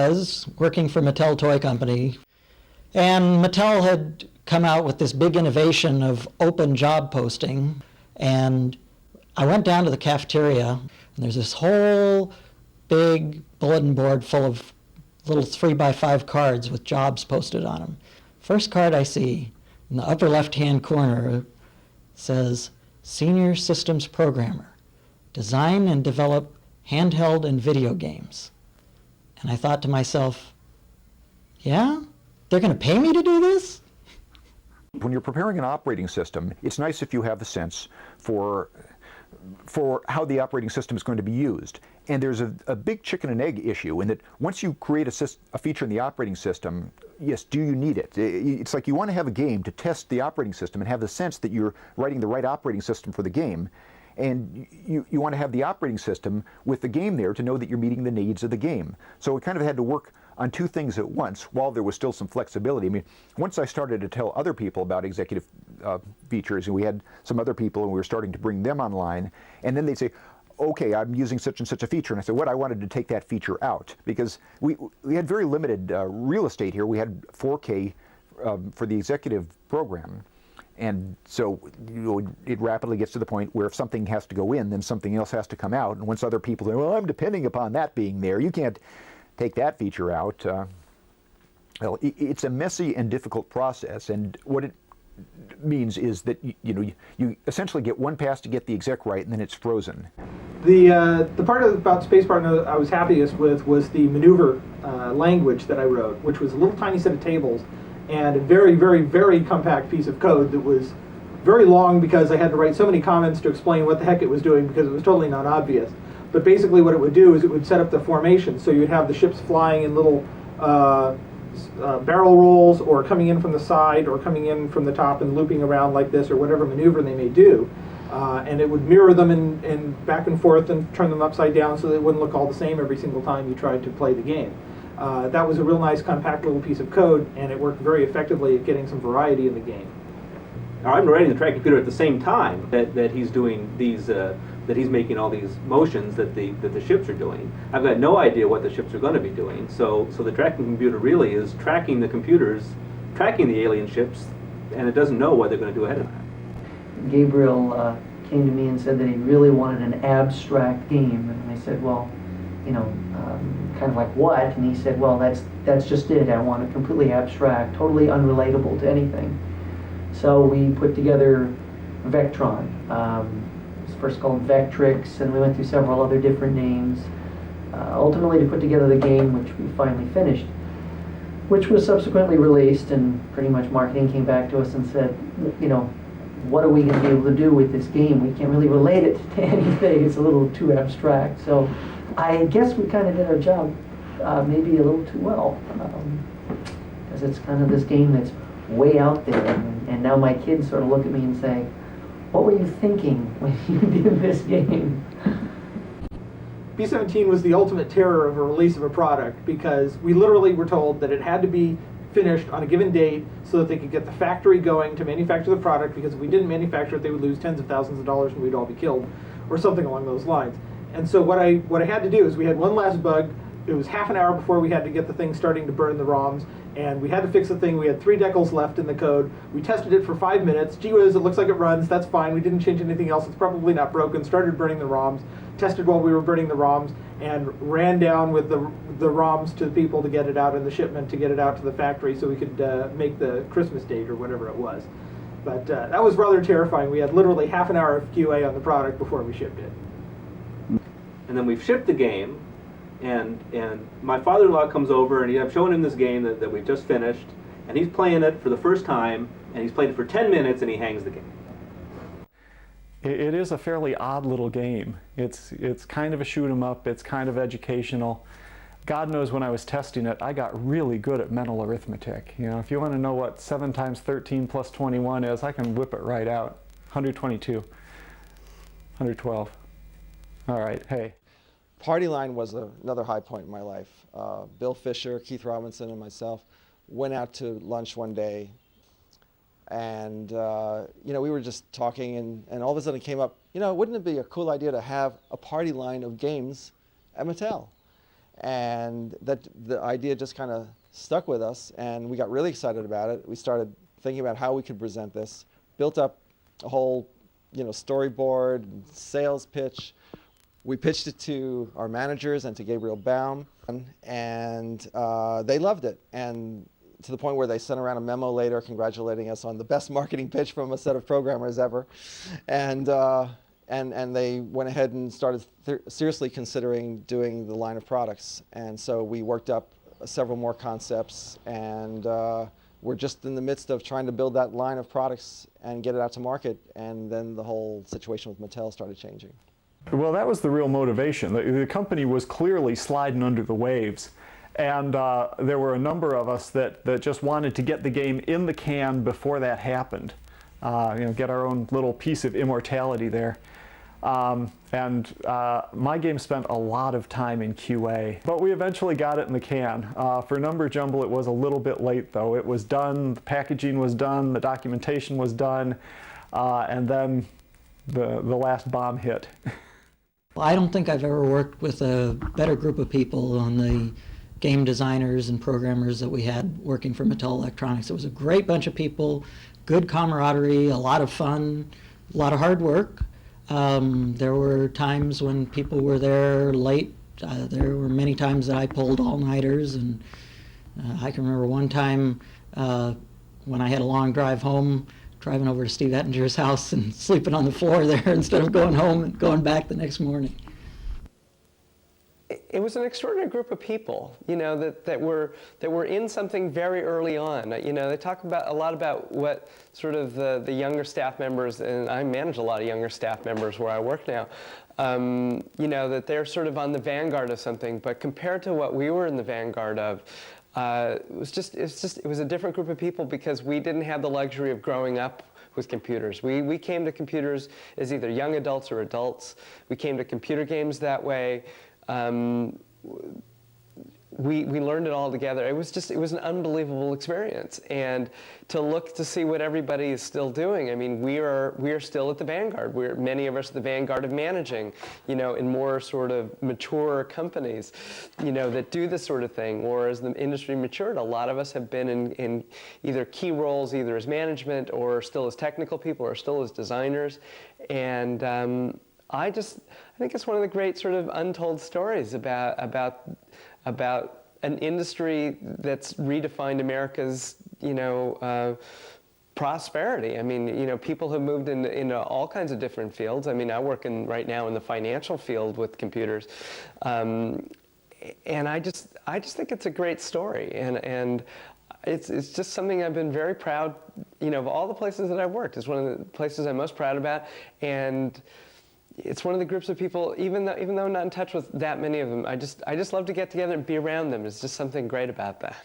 was working for Mattel Toy Company, and Mattel had come out with this big innovation of open job posting, and I went down to the cafeteria, and there's this whole big bulletin board full of little 3x5 cards with jobs posted on them. First card I see, in the upper left-hand corner, says, Senior Systems Programmer, Design and Develop Handheld and Video Games. And I thought to myself, yeah? They're going to pay me to do this? When you're preparing an operating system, it's nice if you have the sense for how the operating system is going to be used. And there's a big chicken and egg issue in that once you create a feature in the operating system, yes, do you need it? It's like you want to have a game to test the operating system and have the sense that you're writing the right operating system for the game. And you want to have the operating system with the game there to know that you're meeting the needs of the game. So we kind of had to work on two things at once while there was still some flexibility. I mean, once I started to tell other people about executive features, and we had some other people and we were starting to bring them online, and then they'd say, okay, I'm using such and such a feature. And I said, what? I wanted to take that feature out because we had very limited real estate here. We had 4K for the executive program. And so it rapidly gets to the point where if something has to go in, then something else has to come out. And once other people say, well, I'm depending upon that being there, you can't take that feature out. Well, it's a messy and difficult process. And what it means is that you essentially get one pass to get the exec right, and then it's frozen. The part about Space Spartan I was happiest with was the maneuver language that I wrote, which was a little tiny set of tables and a very, very, very compact piece of code that was very long because I had to write so many comments to explain what the heck it was doing because it was totally not obvious. But basically what it would do is it would set up the formation. So you'd have the ships flying in little barrel rolls or coming in from the side or coming in from the top and looping around like this or whatever maneuver they may do. And it would mirror them in back and forth and turn them upside down so that it wouldn't look all the same every single time you tried to play the game. That was a real nice compact little piece of code, and it worked very effectively at getting some variety in the game. Now, I'm writing the track computer at the same time that he's doing these, that he's making all these motions that the ships are doing. I've got no idea what the ships are going to be doing, so the tracking computer really is tracking the computers, tracking the alien ships, and it doesn't know what they're going to do ahead of time. Gabriel came to me and said that he really wanted an abstract game, and I said, well, kind of like what? And he said, well, that's just it. I want it completely abstract, totally unrelatable to anything. So we put together Vectron. It was first called Vectrix, and we went through several other different names, ultimately to put together the game, which we finally finished, which was subsequently released, and pretty much marketing came back to us and said, what are we going to be able to do with this game? We can't really relate it to anything. It's a little too abstract. So I guess we kind of did our job maybe a little too well, because it's kind of this game that's way out there, and now my kids sort of look at me and say, what were you thinking when you did this game? B-17 was the ultimate terror of a release of a product because we literally were told that it had to be finished on a given date so that they could get the factory going to manufacture the product, because if we didn't manufacture it, they would lose tens of thousands of dollars and we'd all be killed, or something along those lines. And so what I had to do is we had one last bug. It was half an hour before we had to get the thing starting to burn the ROMs, and we had to fix the thing. We had 3 decals left in the code. We tested it for 5 minutes. Gee whiz, it looks like it runs. That's fine. We didn't change anything else. It's probably not broken. Started burning the ROMs. Tested while we were burning the ROMs, and ran down with the ROMs to the people to get it out in the shipment, to get it out to the factory so we could make the Christmas date or whatever it was. But that was rather terrifying. We had literally half an hour of QA on the product before we shipped it. And then we've shipped the game, and my father-in-law comes over, and I'm showing him this game that we've just finished, and he's playing it for the first time, and he's played it for 10 minutes, and he hangs the game. It is a fairly odd little game. It's kind of a shoot 'em up. It's kind of educational. God knows when I was testing it, I got really good at mental arithmetic. If you want to know what 7 times 13 plus 21 is, I can whip it right out. 122, 112. All right, hey. Party Line was another high point in my life. Bill Fisher, Keith Robinson, and myself went out to lunch one day, and we were just talking, and all of a sudden it came up, wouldn't it be a cool idea to have a party line of games at Mattel? And that the idea just kind of stuck with us, and we got really excited about it. We started thinking about how we could present this, built up a whole, storyboard, sales pitch. We pitched it to our managers and to Gabriel Baum, and they loved it. And to the point where they sent around a memo later congratulating us on the best marketing pitch from a set of programmers ever. And they went ahead and started seriously considering doing the line of products. And so we worked up several more concepts, and we're just in the midst of trying to build that line of products and get it out to market. And then the whole situation with Mattel started changing. Well, that was the real motivation. The company was clearly sliding under the waves. And there were a number of us that just wanted to get the game in the can before that happened. Get our own little piece of immortality there. My game spent a lot of time in QA, but we eventually got it in the can. For Number Jumble, it was a little bit late, though. It was done, the packaging was done, the documentation was done, and then the last bomb hit. I don't think I've ever worked with a better group of people on the game designers and programmers that we had working for Mattel Electronics. It was a great bunch of people, good camaraderie, a lot of fun, a lot of hard work. There were times when people were there late. There were many times that I pulled all-nighters, and I can remember one time when I had a long drive home, driving over to Steve Ettinger's house and sleeping on the floor there instead of going home and going back the next morning. It was an extraordinary group of people, that were in something very early on. They talk a lot about what sort of the younger staff members, and I manage a lot of younger staff members where I work now, that they're sort of on the vanguard of something. But compared to what we were in the vanguard of, it was a different group of people because we didn't have the luxury of growing up with computers. We came to computers as either young adults or adults. We came to computer games that way. We learned it all together. It was an unbelievable experience. And to see what everybody is still doing. I mean, we are still at the vanguard. Many of us at the vanguard of managing, in more sort of mature companies, that do this sort of thing. Or as the industry matured, a lot of us have been in either key roles, either as management or still as technical people or still as designers. And I think it's one of the great sort of untold stories about an industry that's redefined America's, prosperity. I mean, people have moved into all kinds of different fields. I mean, I work right now in the financial field with computers, and I just think it's a great story, and it's just something I've been very proud, of all the places that I've worked. It's one of the places I'm most proud about, and it's one of the groups of people, even though I'm not in touch with that many of them, I just love to get together and be around them. There's just something great about that.